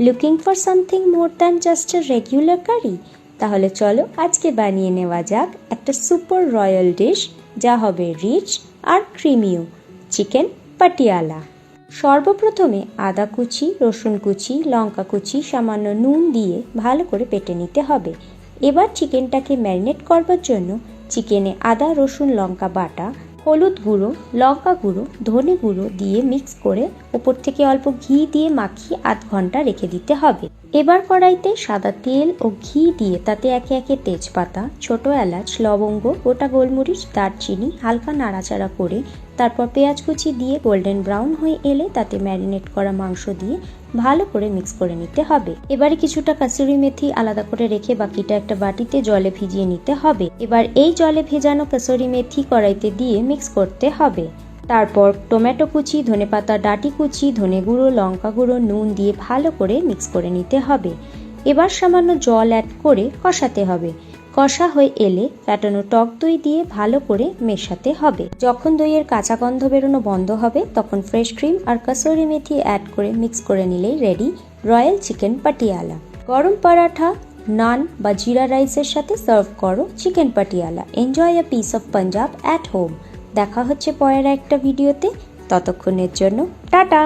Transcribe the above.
Looking for something more than just a regular curry? তাহলে চলো আজকে বানিয়ে নেওয়া যাক একটা সুপার রয়্যাল ডিশ, যা হবে রিচ আর ক্রিমিও, চিকেন পাটিয়ালা। সর্বপ্রথমে আদা কুচি, রসুন কুচি, লঙ্কা কুচি, সামান্য নুন দিয়ে ভালো করে বেটে নিতে হবে। এবার চিকেনটাকে ম্যারিনেট করবার জন্য চিকেনে আদা, রসুন, লঙ্কা বাটা, হলুদ গুঁড়ো, লঙ্কা গুঁড়ো, ধনে গুঁড়ো দিয়ে মিক্স করে ওপর থেকে অল্প ঘি দিয়ে মাখিয়ে আধ ঘন্টা রেখে দিতে হবে। এবার কড়াইতে সাদা তেল ও ঘি দিয়ে তাতে একে একে তেজপাতা, ছোট এলাচ, লবঙ্গ, গোটা গোলমরিচ, দারচিনি হালকা নাড়াচাড়া করে তারপর পেঁয়াজ কুচি দিয়ে গোল্ডেন ব্রাউন হয়ে এলে তাতে ম্যারিনেট করা মাংস দিয়ে ভালো করে মিক্স করে নিতে হবে। এবারে কিছুটা কাসুরি মেথি আলাদা করে রেখে বাকিটা একটা বাটিতে জলে ভিজিয়ে নিতে হবে। এবার এই জলে ভেজানো কাসুরি মেথি কড়াইতে দিয়ে মিক্স করতে হবে। তারপর টমেটো কুচি, ধনেপাতা ডাঁটি কুচি, ধনে গুঁড়ো, লঙ্কা গুঁড়ো, নুন দিয়ে ভালো করে মিক্স করে নিতে হবে। এবার সামান্য জল অ্যাড করে কষাতে হবে। কষা হয়ে এলে ফ্যাটানো টক দই দিয়ে ভালো করে মেশাতে হবে। যখন দইয়ের কাঁচা গন্ধ বেরোনো বন্ধ হবে তখন ফ্রেশ ক্রিম আর কাসুরি মেথি অ্যাড করে মিক্স করে নিলেই রেডি রয়্যাল চিকেন পাটিয়ালা। গরম পরাঠা, নান বা জিরা রাইসের সাথে সার্ভ করো chicken Patiala. Enjoy a piece of Punjab at home. দেখা হচ্ছে পরের একটা ভিডিওতে, ততক্ষণের জন্য টাটা।